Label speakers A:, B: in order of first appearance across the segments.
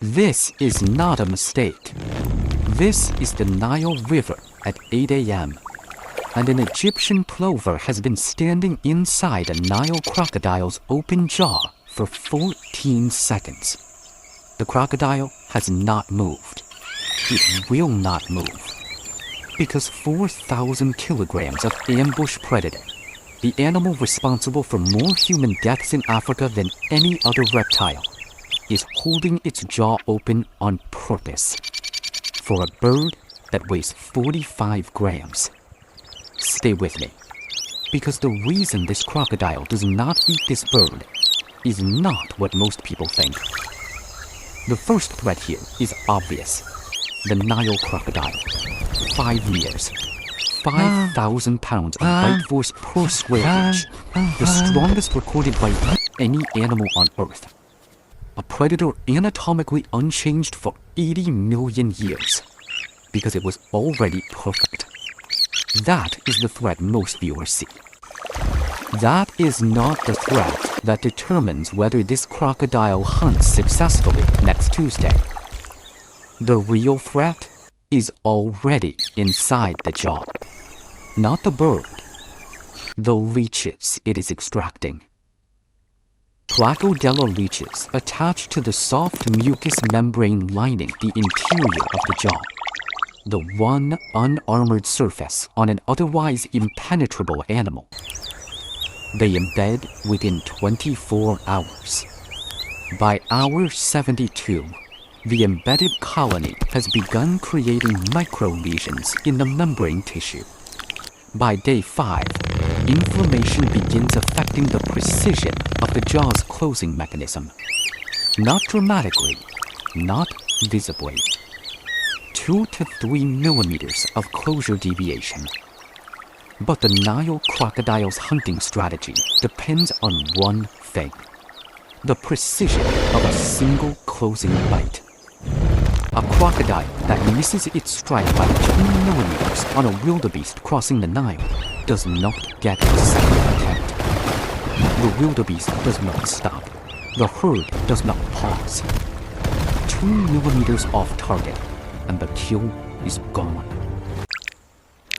A: This is not a mistake. This is the Nile River at 8 a.m. and an Egyptian plover has been standing inside a Nile crocodile's open jaw for 14 seconds. The crocodile has not moved. It will not move. Because 4,000 kilograms of ambush predator, the animal responsible for more human deaths in Africa than any other reptile, is holding its jaw open on purpose for a bird that weighs 45 grams. Stay with me, because the reason this crocodile does not eat this bird is not what most people think. The first threat here is obvious. The Nile crocodile. 5 meters. 5,000 pounds of bite force per square inch. The strongest recorded by any animal on Earth. A predator anatomically unchanged for 80 million years. Because it was already perfect. That is the threat most viewers see. That is not the threat that determines whether this crocodile hunts successfully next Tuesday. The real threat is already inside the jaw. Not the bird. The leeches it is extracting. Placobdella leeches attach to the soft mucous membrane lining the interior of the jaw. The one unarmored surface on an otherwise impenetrable animal. They embed within 24 hours. By hour 72, the embedded colony has begun creating micro-lesions in the membrane tissue. By day 5, inflammation begins affecting the precision of the jaw's closing mechanism. Not dramatically, not visibly. 2 to 3 millimeters of closure deviation. But the Nile crocodile's hunting strategy depends on one thing: the precision of a single closing bite. A crocodile that misses its strike by 2 millimeters on a wildebeest crossing the Nile does not get a second attempt. The wildebeest does not stop. The herd does not pause. 2 millimeters off target, and the kill is gone.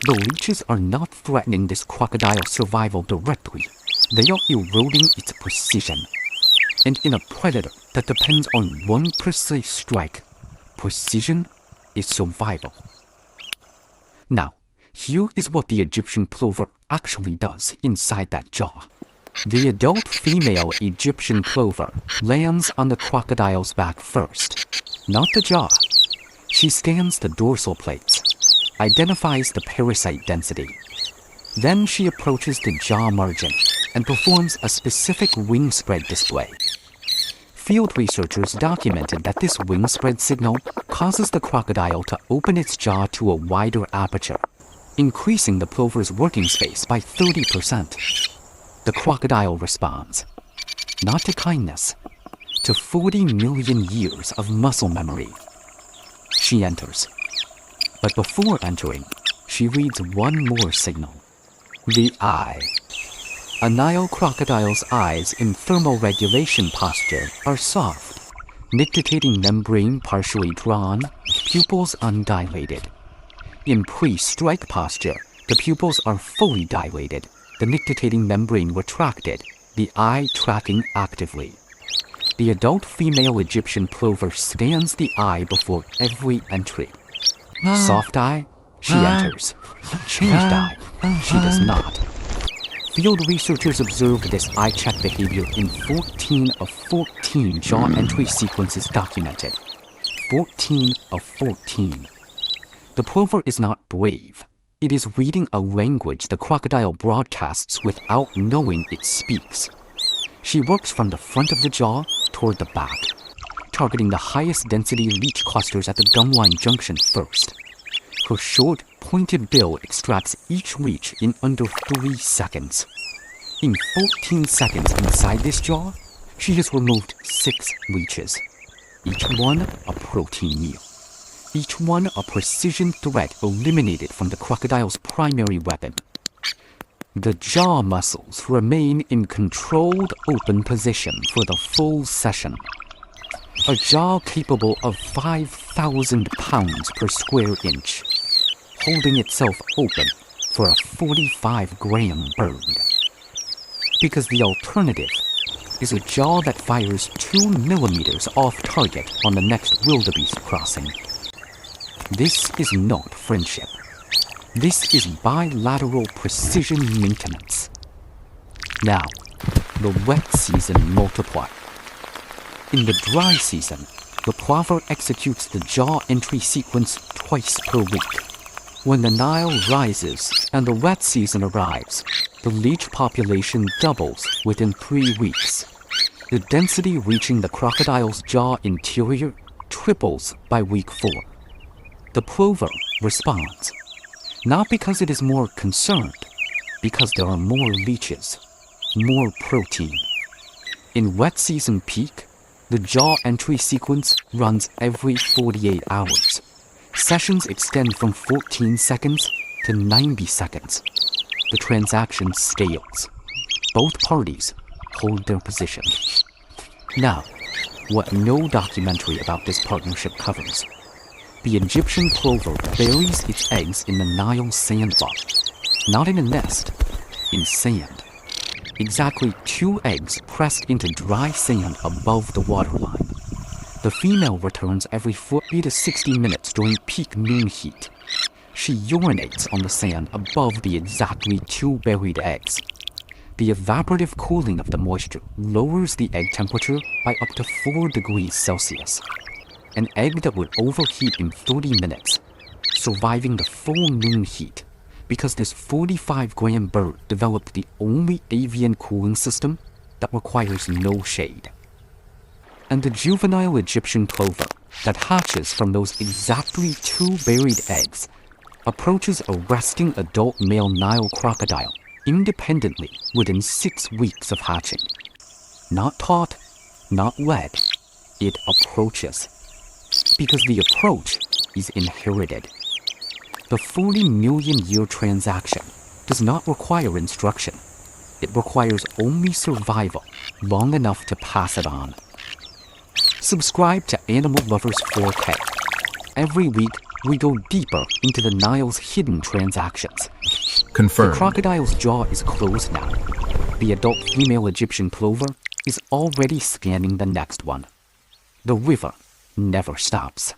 A: The leeches are not threatening this crocodile's survival directly. They are eroding its precision. And in a predator that depends on one precise strike, precision is survival. Now, here is what the Egyptian plover actually does inside that jaw. The adult female Egyptian plover lands on the crocodile's back first, not the jaw. She scans the dorsal plates, identifies the parasite density. Then she approaches the jaw margin and performs a specific wing spread display. Field researchers documented that this wing spread signal causes the crocodile to open its jaw to a wider aperture, increasing the plover's working space by 30%. The crocodile responds, not to kindness, to 40 million years of muscle memory. She enters. But before entering, she reads one more signal. The eye. A Nile crocodile's eyes in thermoregulation posture are soft, nictitating membrane partially drawn, pupils undilated. In pre-strike posture, the pupils are fully dilated, the nictitating membrane retracted, the eye tracking actively. The adult female Egyptian plover scans the eye before every entry. Soft eye, she enters. Changed eye, she does not. Field researchers observed this eye check behavior in 14 of 14 jaw entry sequences documented. 14 of 14. The plover is not brave. It is reading a language the crocodile broadcasts without knowing it speaks. She works from the front of the jaw toward the back, targeting the highest density leech clusters at the gumline junction first. Her short, pointed bill extracts each leech in under 3 seconds. In 14 seconds inside this jaw, she has removed 6 leeches, each one a protein meal. Each one a precision threat eliminated from the crocodile's primary weapon. The jaw muscles remain in controlled open position for the full session. a jaw capable of 5,000 pounds per square inch, holding itself open for a 45-gram bird. Because the alternative is a jaw that fires 2 millimeters off target on the next wildebeest crossing. This is not friendship. This is bilateral precision maintenance. Now, the wet season multiplier. In the dry season, the plover executes the jaw entry sequence twice per week. When the Nile rises and the wet season arrives, the leech population doubles within 3 weeks. The density reaching the crocodile's jaw interior triples by week 4. The plover responds, not because it is more concerned, because there are more leeches, more protein. In wet season peak, the jaw entry sequence runs every 48 hours. Sessions extend from 14 seconds to 90 seconds. The transaction scales. Both parties hold their position. Now, what no documentary about this partnership covers. The Egyptian plover buries its eggs in the Nile sandbar. Not in a nest, in sand. Exactly 2 eggs pressed into dry sand above the waterline. The female returns every 40 to 60 minutes during peak noon heat. She urinates on the sand above the exactly 2 buried eggs. The evaporative cooling of the moisture lowers the egg temperature by up to 4 degrees Celsius. An egg that would overheat in 30 minutes, surviving the full noon heat because this 45-gram bird developed the only avian cooling system that requires no shade. And the juvenile Egyptian plover that hatches from those exactly 2 buried eggs approaches a resting adult male Nile crocodile independently within 6 weeks of hatching. Not taught, not led, it approaches. Because the approach is inherited. The 40 million year transaction does not require instruction. It requires only survival long enough to pass it on. Subscribe to Animal Lovers 4K. Every week, we go deeper into the Nile's hidden transactions.
B: Confirmed.
A: The crocodile's jaw is closed now. The adult female Egyptian plover is already scanning the next one. The river never stops.